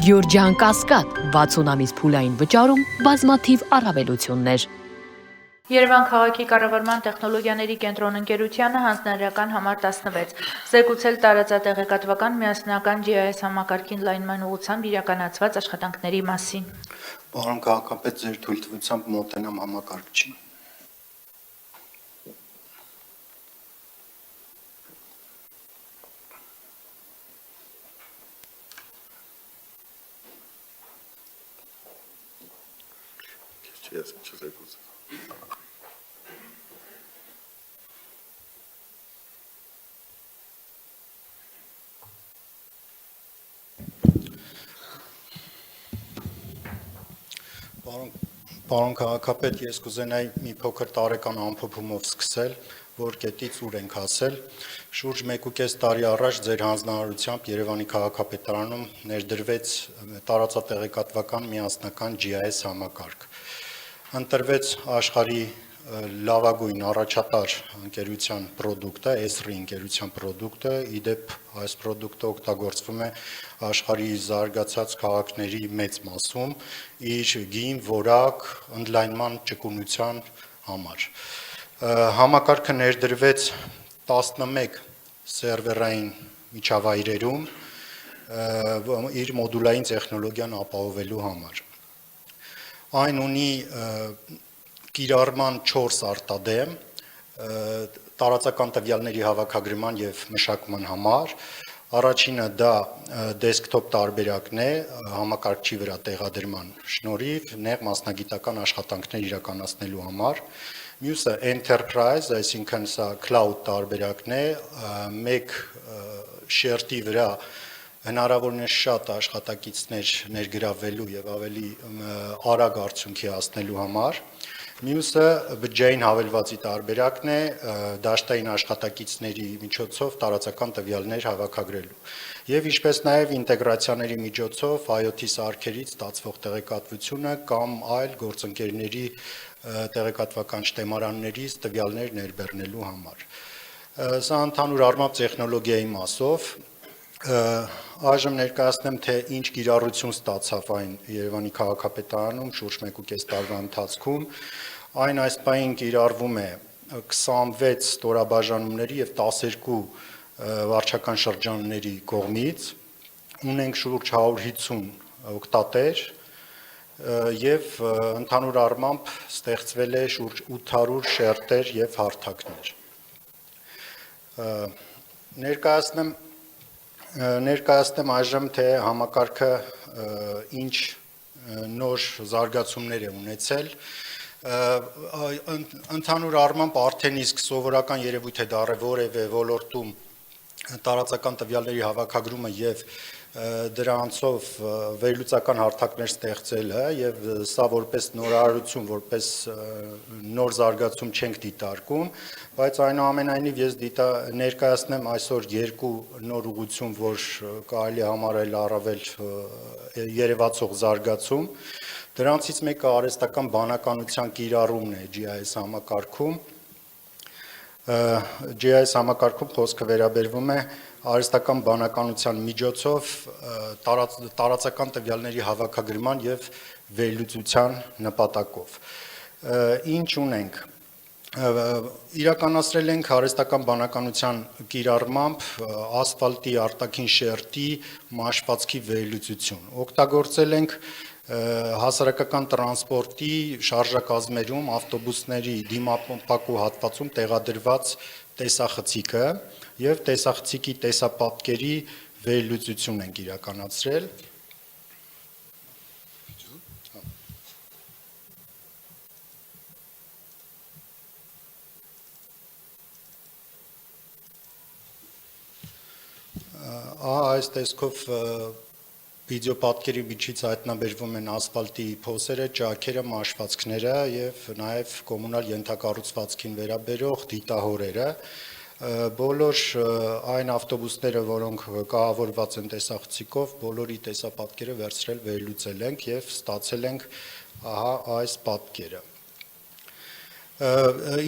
Գյորջյան Կասկադ 60 ամիս փուլային վճարում բազմաթիվ առավելություններ։ Երևան քաղաքի կառավարման տեխնոլոգիաների կենտրոն ընկերությանը հանձնարարական համար 16 զեկուցել տարածատեղեկատվական միասնական GIS համակարգին լայնման ուղղությամբ իրականացված աշխատանքների մասին։ Պարոն քաղաքապետ, ձեր թույլտվությամբ մոտենամ համակարգչին։ Պարոն քաղաքապետ, ես կուզենայի մի փոքր տարեկան ամփոփումով սկսել, որ կետից ուր ենք հասել։ Շուրջ 1.5 տարի առաջ ձեր հանձնարարությամբ Երևանի քաղաքապետարանում ներդրվեց տարածատեղեկատվական միասնական GIS համակարգ։ Ընտրվեց աշխարհի լավագույն առաջատար ընկերության պրոդուկտը, ESRI ընկերության պրոդուկտը, իդեպ այս պրոդուկտը օգտագործվում է աշխարհի զարգացած քաղաքների մեծ մասում իր գին, որակ, ընդլայնման ճկունության համար։ Համակարգը ներդրվեց 11 սերվերային միջավայրերում իր մոդուլային տեխնոլոգիան ապահովելու համար։ Այն ունի կիրառման 4 արտադեմ տարածական տվյալների հավաքագրման եւ մշակման համար։ Առաջինը դա դեսկթոփ տարբերակն է համակարգչի վրա տեղադրման շնորհիվ նեղ մասնագիտական աշխատանքներ իրականացնելու համար։ Մյուսը enterprise, այսինքն սա cloud տարբերակն է, մեկ շերտի վրա հնարավորինս շատ աշխատակիցներ ներգրավելու եւ ավելի արագ արդյունքի հասնելու համար։ Մյուսը բջջային հավելվածի տարբերակն է, դաշտային աշխատակիցների միջոցով տարածական տվյալներ հավաքագրելու։ Եվ ինչպես նաև ինտեգրացիաների միջոցով IoT սարքերից ստացվող տեղեկատվությունը կամ այլ գործընկերների տեղեկատվական շտեմարաններից տվյալներ ներբեռնելու համար։ Սա ընդհանուր առմամբ տեխնոլոգիայի մասով։ Այժմ ներկայացնեմ, թե ինչ կիրառություն ստացավ այն Երևանի քաղաքապետարանում շուրջ 1.5 տարվա ընթացքում։ Այն այս պահին կիրառվում է 26 ստորաբաժանումների եւ 12 վարչական շրջանների կողմից, ունենք շուրջ 150 օգտատեր եւ ընդհանուր առմամբ ստեղծվել է շուրջ 800 շերտեր եւ հարթակներ։ Ներկայացնեմ այժմ, թե համակարգը ինչ նոր զարգացումներ է ունեցել։ Ընդհանուր առմամբ արդեն իսկ սովորական երևույթ է դառել որևէ ոլորտում տարածական տվյալների հավաքագրումը եւ դրանցով վերլուծական հարթակներ ստեղծելը եւ սա որպես նորարարություն, որպես նոր զարգացում չենք դիտարկում, բայց այնուամենայնիվ ես ներկայացնեմ այսօր երկու նոր ուղղություն, որ կարելի է համարել առավել երևացող զարգացում։ Դրանցից մեկը արհեստական բանականության կիրառումն է GIS համակարգում։ GIS համակարգում խոսքը վերաբերվում է արհեստական բանականության միջոցով տարածական տվյալների հավաքագրման եւ վերլուծության նպատակով։ Ինչ ունենք։ Իրականացրել ենք արհեստական բանականության կիրառմամբ ասֆալտի արտաքին շերտի մաշվածքի վերլուծություն։ Օգտագործել ենք հասարակական տրանսպորտի շարժակազմերում ավտոբուսների դիմապակու հատվածում տեղադրված տեսախցիկը եւ տեսախցիկի տեսապատկերի վերլուծություն ենք իրականացրել։ Այս տեսքով վիդեոպատկերի միջից հայտնաբերվում են ասֆալտի փոսերը, ճաքերը, մաշվածքները եւ նաեւ կոմունալ ենթակառուցվածքին վերաբերող դիտահորերը։ Բոլոր այն ավտոբուսները, որոնք կահավորված են տեսախցիկով, բոլորի տեսապատկերը վերցրել վերլուծել ենք եւ ստացել ենք այս պատկերը։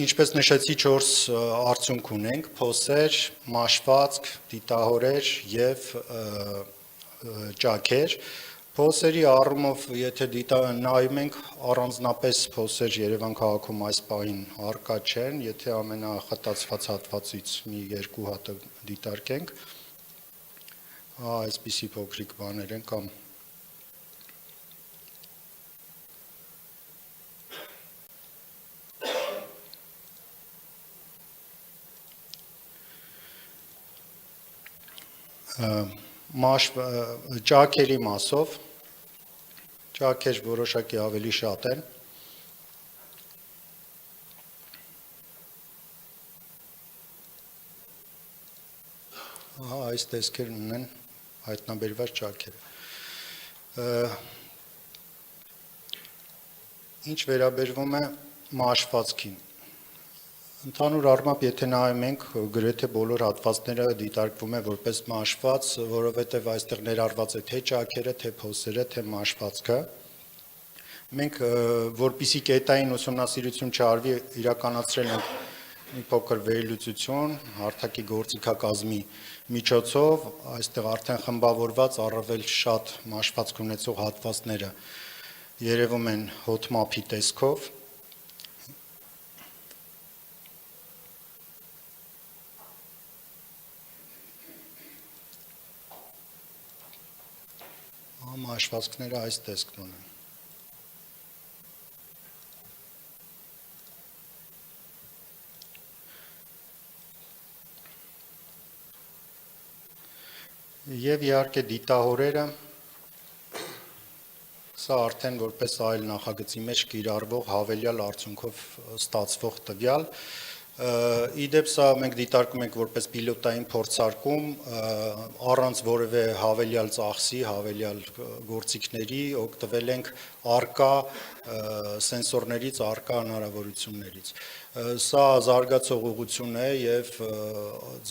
Ինչպես նշեցի, 4 արդյունք ունենք՝ փոսեր, մաշվածք, դիտահորեր եւ ճաքեր։ Փոսերի առումով, եթե նայում ենք, առանձնապես փոսեր Երևան քաղաքում այս պահին առկա չեն, եթե ամենախտացված հատվածից մի երկու հատը դիտարկենք, այսպիսի փոքրիկ բաներ են կամ ճաքերի մասով, ճաքեր որոշակի ավելի շատ են, այս տեսքերն ունեն հայտնաբերված ճաքերը, ինչ վերաբերվում է մաշվածքին, Ընդհանուր առմամբ, եթե նայում ենք, գրեթե բոլոր հատվածները դիտարկվում է որպես մաշված, որովհետև այստեղ ներառված է թե ճաքերը, թե փոսերը, թե մաշվածքը։ Մենք, որպեսզի կետային ուսումնասիրություն չարվի, իրականացրել ենք մի փոքր վերլուծություն, հարթակի գործիքակազմի միջոցով, այստեղ արդեն խմբավորված առավել շատ մաշվածք ունեցող հատվածները երևում են հոտմափի տեսքով։ Մաշվածքները այս տեսքն ունեն։ Եվ իհարկե դիտահորերը, սա արդեն որպես այլ նախագծի մեջ կիրառվող հավելյալ արդյունքով ստացվող տվյալ, իդեպ սա մենք դիտարկում ենք որպես պիլոտային փորձարկում, առանց որևէ հավելյալ ծախսի, հավելյալ գործիքների, օգտվել ենք առկա սենսորներից, առկա հնարավորություններից։ Սա զարգացող ուղղություն է եւ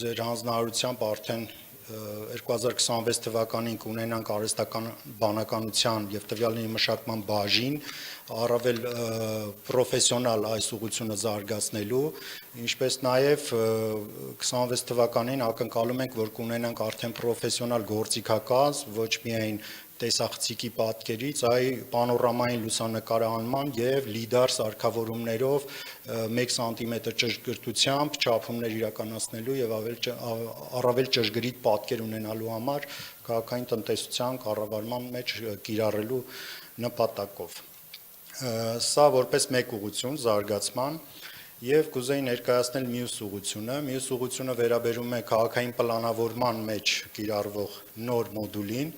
ձեր հանձնարարությամբ արդեն 2026 թվականին կունենանք արհեստական բանականության եւ տվյալների մշակման բաժին, առավել պրոֆեսիոնալ այս ուղղությունը զարգացնելու, ինչպես նաեւ 26 թվականին ակնկալում ենք, որ կունենանք արդեն պրոֆեսիոնալ գործիքակազմ, ոչ միայն տեսախցիկի պատկերից, այ պանորամային լուսանկարահանման եւ լիդար սարքավորումներով 1 սանտիմետր ճշգրտությամբ չափումներ իրականացնելու եւ առավել ճշգրիտ պատկեր ունենալու համար քաղաքային տնտեսության կառավարման մեջ կիրառելու նպատակով։ Սա որպես մեկ ուղղություն զարգացման եւ կուզեի ներկայացնել մյուս ուղղությունը վերաբերում է քաղաքային պլանավորման մեջ կիրառվող նոր մոդուլին,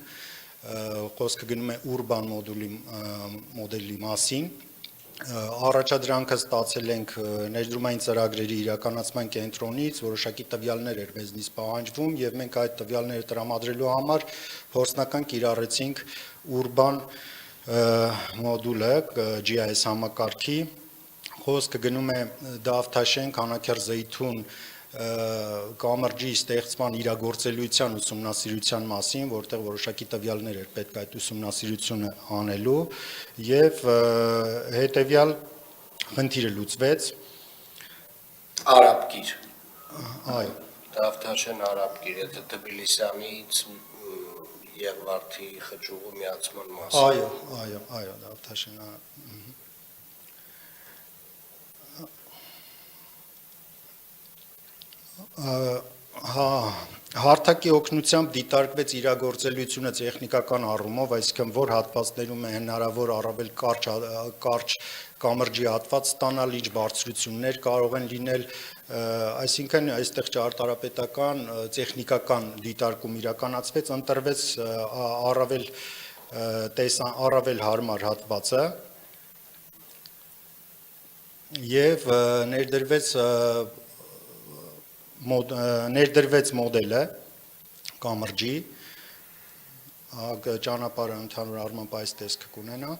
խոսքը գնում է ուրբան մոդելի մասին, առաջադրանքը ստացել ենք ներդրումային ծրագրերի իրականացման կենտրոնից, որոշակի տվյալներ էր մեզնից պահանջվում եւ մենք այդ տվյալները տրամադրելու համար փորձնական կիրառեցինք ուրբան մոդուլը GIS համակարգի, խոսքը գնում է Դավթաշեն, Քանաքեռ-Զեյթուն կամրջի ստեղծման իրագործելիության ուսումնասիրության մասին, որտեղ որոշակի տվյալներ էր պետք այդ ուսումնասիրությունը անելու եւ հետեւյալ խնդիրը լուծվեց։ Արաբկիր։ Այո։ Դավթաշեն Արաբկիր, եթե Թբիլիսյանից Եղվարդի խճուղու միացման մասին։ Այո, Դավթաշեն Հարթակի օգնությամբ դիտարկվեց իրագործելիությունը տեխնիկական առումով, այսինքն որ հատվածներում է հնարավոր առավել կարճ կամրջի հատված ստանալ, ինչ բարձրություններ կարող են լինել, այսինքն այստեղ ճարտարապետական, տեխնիկական դիտարկում իրականացվեց, ընտրվեց առավել հարմար հատվածը եւ ներդրվեց մոդելը կամրջի, ճանապարհը ընդհանուր առմամբ այս տեսքը կունենա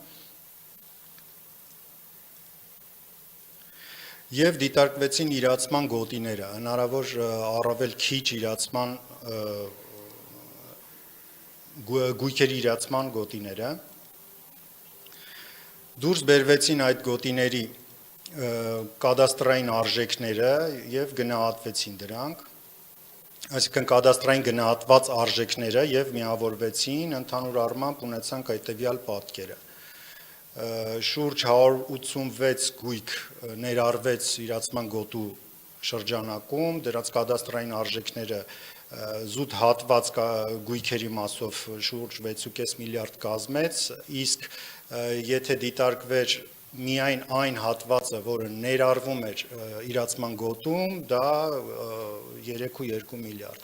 եւ դիտարկվեցին իրացման գոտիները, հնարավոր առավել քիչ իրացման գույքերի իրացման գոտիները, դուրս բերվեցին այդ գոտիների կադաստրային արժեքները եւ գնահատվեցին դրանք, Այսինքն կադաստրային գնահատված արժեքները եւ միավորվեցին, ընդհանուր առմամբ ունեցանք այդտեղյալ պատկերը։ Շուրջ 186 գույք ներառվեց իրացման գոտու շրջանակում, դրանց կադաստրային արժեքները զուտ հատված գույքերի մասով շուրջ 6.5 միլիարդ կազմեց, իսկ եթե դիտարկվեր միայն այն հատվածը, որը ներառվում էր իրացման գոտում, դա 3.2 միլիարդ։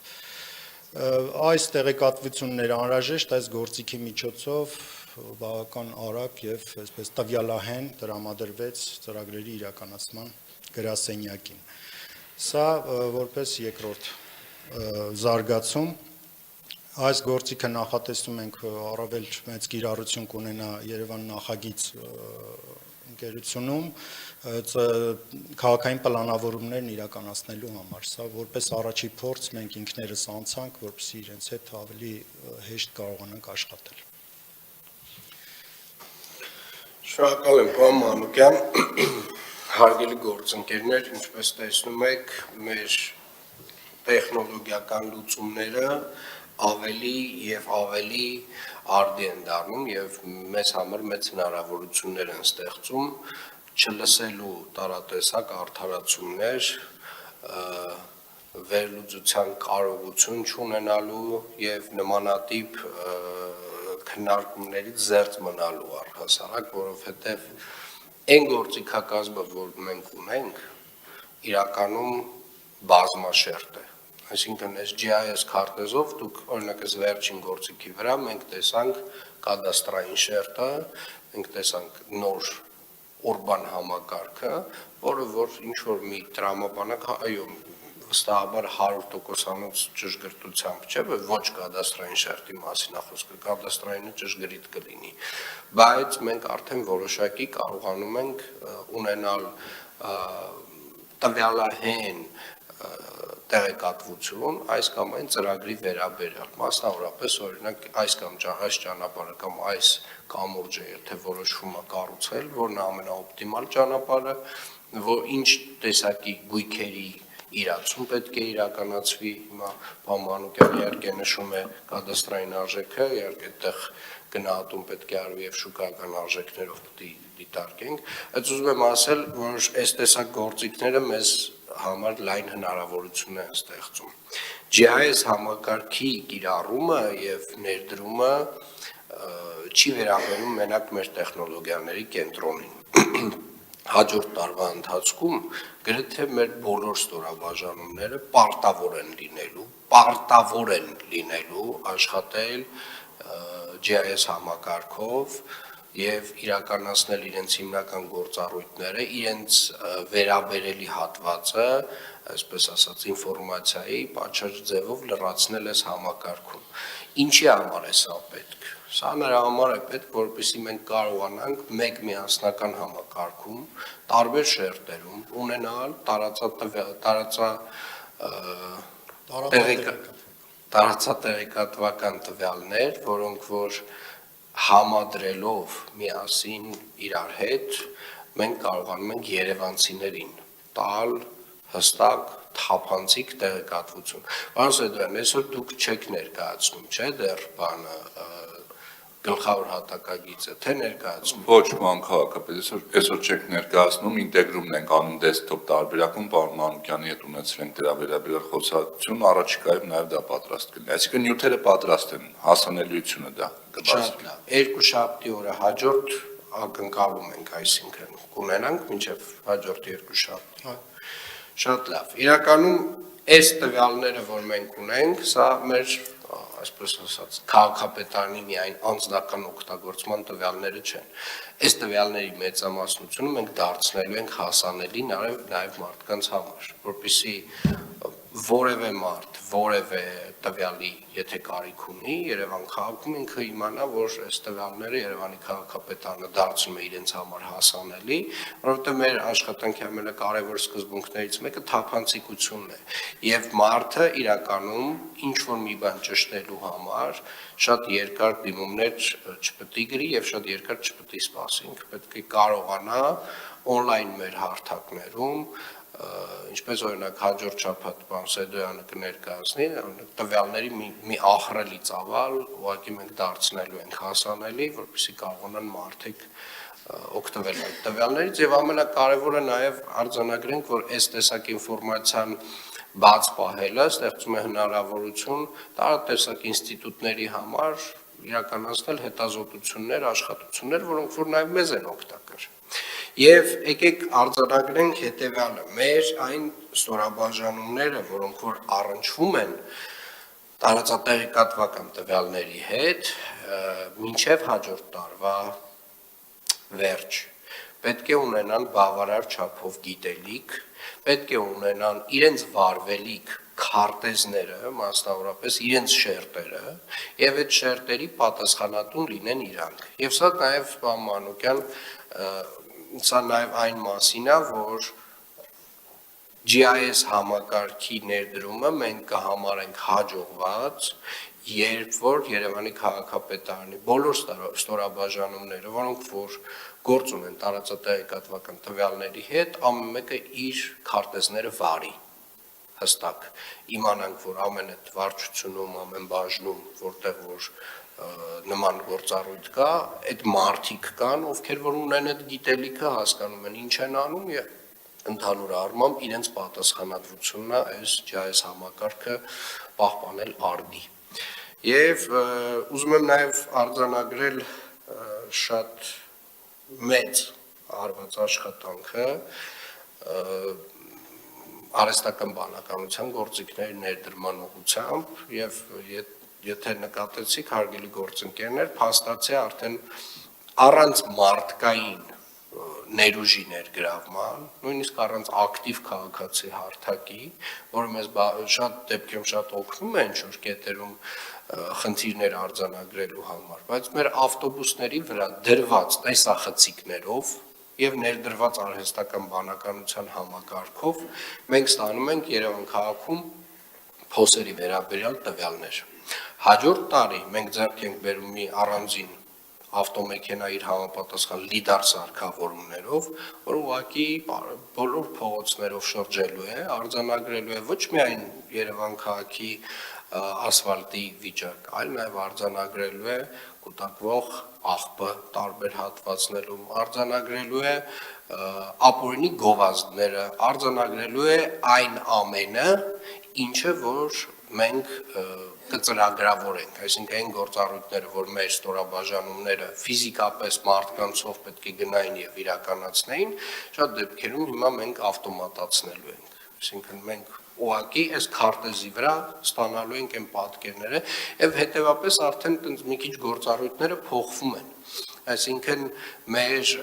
Այս տեղեկատվությունն էր անհրաժեշտ այս գործիքի միջոցով բավական արագ եւ այսպես տվյալահեն տրամադրվեց ծրագրերի իրականացման գրասենյակին։ Սա որպես երկրորդ զարգացում, այս գործիքը նախատեսում ենք առավել մեծ կիրառություն կունենա Երևան նախագիծ ընկերությունում քաղաքային պլանավորումներն իրականացնելու համար, սա որպես առաջի փորձ մենք ինքներս անցանք, որպեսզի իրենց հետ ավելի հեշտ կարողանանք աշխատել։ Շնորհակալ եմ, պարոն Մանուկյան, հարգելի գործընկերներ, ինչպես տեսնում եք, մեր տեխնոլոգիական լուծումները ավելի եւ ավելի արդի են դառնում եւ մեզ համար մեծ հնարավորություններ են ստեղծում չլսելու տարատեսակ արդարացումներ, վերլուծության կարողություն չունենալու եւ նմանատիպ քննարկումներից զերծ մնալու առհասարակ, որովհետեւ այն գործիքակազմը, որ մենք ունենք, իրականում բազմաշերտ է։ Այսինքն այս GIS քարտեզով դուք օրինակ այս վերջին գործիքի վրա մենք տեսանք կադաստրային շերտը, մենք տեսանք նոր ուրբան համակարգը, որը որ ինչ որ մի տրամաբանակ, այո, վստահաբար 100%-անոց ճշգրտությամբ չէ, ոչ կադաստրային շերտի մասին խոսքը, կադաստրայինը ճշգրիտ կլինի, բայց մենք արդեն որոշակի կարողանում ենք ունենալ տվյալահեն տեղեկատվություն այս կամ այն ծրագրի վերաբերյալ, մասնավորապես օրինակ այս կամ այս ճանապարհը կամ այս կամուրջը եթե որոշվում է կառուցել, որն է ամենաօպտիմալ ճանապարհը, որ ինչ տեսակի գույքերի իրացում պետք է իրականացվի, հիմա պարոն Մանուկյանը իհարկե նշում է կադաստրային արժեքը, իհարկե այդտեղ գնահատում պետք է արվի եւ շուկայական արժեքներով պետք է դիտարկենք, բայց ուզում եմ ասել, որ այս տեսակ գործիքները մեզ համար լայն հնարավորություն են ստեղծում։ GIS համակարգի կիրառումը եւ ներդրումը չի վերաբերում մենակ մեր տեխնոլոգիաների կենտրոնին։ Հաջորդ տարվա ընթացքում գրեթե մեր բոլոր ստորաբաժանումները պարտավոր են լինելու աշխատել GIS համակարգով եւ իրականացնել իրենց հիմնական գործառույթները, իրենց վերաբերելի հատվածը, այսպես ասած, ինֆորմացիայի պատշաճ ձևով լրացնել այս համակարգում։ Ինչի համար է սա պետք։ Սա նրա համար է պետք, որպեսզի մենք կարողանանք մեկ միասնական համակարգում, տարբեր շերտերում ունենալ տարածատեղեկատվական տվյալներ, որոնք որ համադրելով միասին իրար հետ մենք կարողանում ենք երևանցիներին տալ հստակ թափանցիկ տեղեկատվություն։ Պարոն Սեդոյան, այսօր դուք չեք ներկայացնում, չէ՞, դեռ բանը գլխավոր հատակագիծը, թե ներկայացնում։ Ոչ, պարոն քաղաքապետ, այսօր չեք ներկայացնում, ինտեգրումն ենք անում դեսքթոփ տարբերակում, պարոն Մանուկյանի հետ ունեցել ենք դրա վերաբերյալ խոսակցություն, առաջիկայում նաև դա պատրաստ կլինի։ Այսինքն նյութերը պատրաստ են, հասանելիությունը դա Շատ լավ։ Երկուշաբթի օրը հաջորդ ակնկալում ենք, այսինքն կունենանք մինչև հաջորդ երկուշաբթի։ Շատ լավ։ Իրականում այս տվյալները, որ մենք ունենք, սա մեր այսպես ասած, քաղաքապետարանի միայն անձնական օգտագործման տվյալները չեն։ Այս տվյալների մեծամասնությունը մենք դարձնելու ենք հասանելի նաև մարդկանց համար, որպեսզի որևէ մարդ, որևէ տվյալի, եթե կարիք ունի, Երևան քաղաքում ինքը իմանա, որ այս տվյալները Երևանի քաղաքապետարանը դարձնում է իրենց համար հասանելի, որովհետև մեր աշխատանքի ամենակարևոր սկզբունքներից մեկը թափանցիկությունն է, եւ մարդը իրականում ինչ որ մի բան ճշտելու համար շատ երկար դիմումներ չպետք է գրի եւ շատ երկար չպետք է սպասի, ինքը պետք է կարողանա on-line մեր հարթակներում ինչպես օրինակ հաջորդ շաբաթ պարոն Սեդոյանը կներկայացնի, տվյալների մի ահռելի ծավալ, ուղղակի մենք դարձնելու ենք հասանելի, որպեսզի կարողանան մարդիկ օգտվել այդ տվյալներից եւ ամենակարևորը նաեւ արձանագրենք, որ այս տեսակ ինֆորմացիան բաց պահելը ստեղծում է հնարավորություն տարատեսակ ինստիտուտների համար իրականացնել հետազոտություններ, աշխատություններ, որոնք որ նաեւ մեզ են օգտակար։ Եվ եկեք արձանագրենք հետևյալը. մեր այն ստորաբաժանումները, որոնք որ առնչվում են տարածատեղեկատվական տվյալների հետ, մինչև հաջորդ տարվա վերջ, պետք է ունենան բավարար չափով գիտելիք, պետք է ունենան իրենց վարվելիք քարտեզները, մասնավորապես իրենց շերտերը, եւ այդ շերտերի պատասխանատուն լինեն իրանք։ Եվ սա նաեւ պարոն Մանուկյան, սա նաեւ այն մասին է, որ GIS համակարգի ներդրումը մենք կհամարենք հաջողված, երբ որ Երևանի քաղաքապետարանի բոլոր ստորաբաժանումները, որոնք որ գործ ունեն տարածատեղեկատվական տվյալների հետ, ամեն մեկը իր քարտեզները վարի հստակ, իմանանք, որ ամեն այդ վարչությունում, ամեն բաժնում, որտեղ որ նման գործառույթ կա, այդ մարդիկ կան, ովքեր որ ունեն այդ գիտելիքը, հասկանում են ինչ են անում եւ ընդհանուր առմամբ իրենց պատասխանատվությունն է այս GIS համակարգը պահպանել արդի։ Եվ ուզում եմ նաև արձանագրել շատ մեծ արված աշխատանքը արհեստական բանականության գործիքների ներդրման ուղղությամբ եւ եթե նկատեցիք հարգելի գործընկերներ, փաստացի արդեն առանց մարդկային ներուժի ներգրավման, նույնիսկ առանց ակտիվ քաղաքացի հարթակի, որը մեզ շատ դեպքերում շատ օգնում է ինչ-որ կետերում խնդիրներ արձանագրելու համար, բայց մեր ավտոբուսների վրա դրված տեսախցիկներով եւ ներդրված արհեստական բանականության համակարգով մենք ստանում ենք Երևան քաղաքում փոսերի վերաբերյալ տվյալներ։ Հաջորդ տարի մենք ձեռք ենք բերում մի առանձին ավտոմեքենա իր համապատասխան լիդար սարքավորումներով, որ ուղղակի բոլոր փողոցներով շրջելու է, արձանագրելու է ոչ միայն Երևան քաղաքի ասֆալտի վիճակ, այլ նաև արձանագրելու է կուտակվող աղբը տարբեր հատվածներում, արձանագրելու է ապօրինի գովազդները, արձանագրելու է այն ամենը, ինչը որ մենք կծրագրավորենք, այսինքն այն գործառույթները, որ մեր ստորաբաժանումները ֆիզիկապես մարդկանցով պետք է գնային եւ իրականացնեին, շատ դեպքերում հիմա մենք ավտոմատացնելու ենք։ Այսինքն մենք ուղղակի այս քարտեզի վրա ստանալու ենք այն պատկերները եւ հետեւապես արդեն տենց մի քիչ գործառույթները փոխվում են։ Այսինքն մեր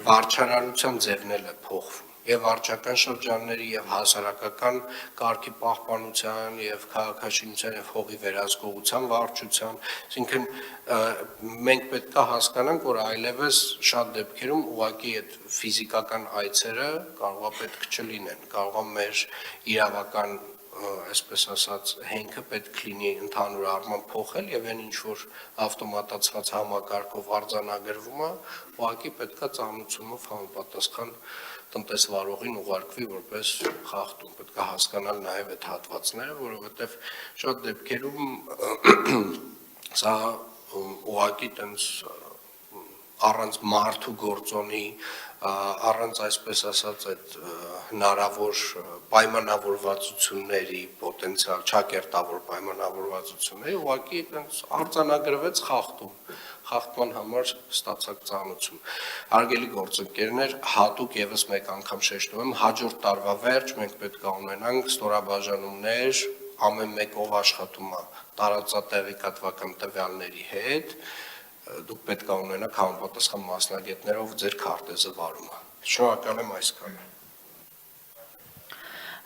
վարչարարության ձևն էլ է փոխվում եւ վարչական շրջանների եւ հասարակական կարգի պահպանության եւ քաղաքաշինության եւ հողի վերահսկողության վարչության, այսինքն մենք պետք է հասկանանք, որ այլևս շատ դեպքերում ուղղակի այդ ֆիզիկական այցերը կարող է պետք չլինեն, կարող է մեր իրավական այսպես ասած հենքը պետք լինի ընդհանուր առմամբ փոխել եւ այն ինչ որ ավտոմատացված համակարգով արձանագրվում է, ուղղակի պետք է ծանուցումով համապատասխան տնտեսվարողին ուղարկվի որպես խախտում, պետք է հասկանալ նաև այդ հատվածները, որովհետև շատ դեպքերում սա ուղղակի տենց առանց մարդու գործոնի, առանց այսպես ասած այդ հնարավոր պայմանավորվածությունների, պոտենցիալ չակերտավոր պայմանավորվածությունների, ուղղակի տենց արձանագրվեց խախտման համար ստացակ ծանուցում։ Հարգելի գործընկերներ, հատուկ եւս մեկ անգամ շեշտում եմ, հաջորդ տարվա վերջ մենք պետք է ունենանք ստորաբաժանումներ, ամեն մեկով աշխատում է տարածատեղեկատվական տվյալների հետ, դուք պետք է ունենաք համապատասխան մասնագետներով ձեր քարտեզը վարումը։ Շնորհակալ եմ այսքանը։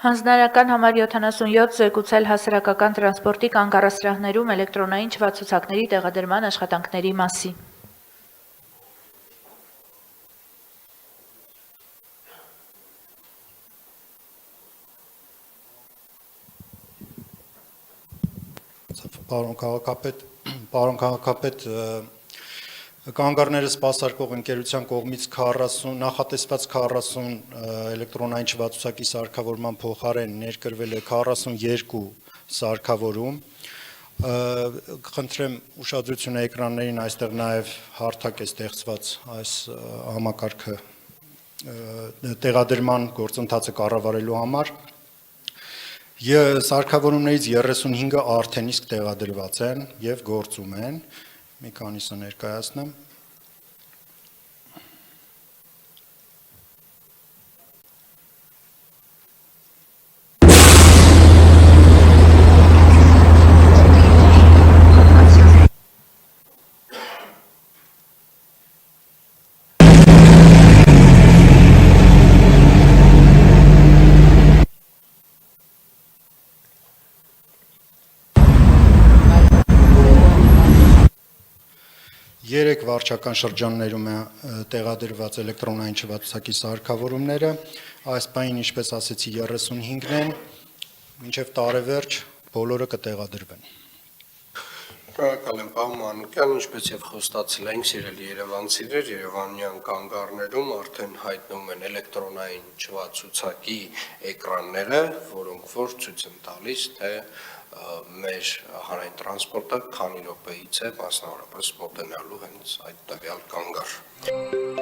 Հանձնարարական համար 77 զեկուցել հասարակական տրանսպորտի կանգառասրահներում էլեկտրոնային չվացուցակների տեղադրման աշխատանքների մասին։ Պարոն քաղաքապետ, Կանգառները սպասարկող ընկերության կողմից 40 նախատեսված 40 էլեկտրոնային չվացուցակի սարքավորման փոխարեն ներկրվել է 42 սարքավորում։ Խնդրեմ ուշադրությունը էկրաններին, այստեղ նաև հարթակ է ստեղծված այս համակարգը տեղադրման գործընթացը կառավարելու համար։ Սարքավորումներից 35-ը արդեն իսկ տեղադրված են եւ գործում են։ Մի քանիսը ներկայացնեմ։ Երեք վարչական շրջաններում է տեղադրված էլեկտրոնային չվացուցակի սարքավորումները, այս պահին, ինչպես ասեցի, 35-ն են, մինչև տարեվերջ բոլորը կտեղադրվեն։ Շնորհակալ եմ, պարոն Մանուկյան, ինչպես եւ խոստացել ենք, սիրելի երևանցիներ, Երևանյան կանգառներում արդեն հայտնվում են էլեկտրոնային չվացուցակի էկրանները, որոնք որ ցույց են տալիս, թե մեր հանրային տրանսպորտը քանի րոպեից է մասնավորապես մոտենալու հենց այդ տվյալ կանգառ։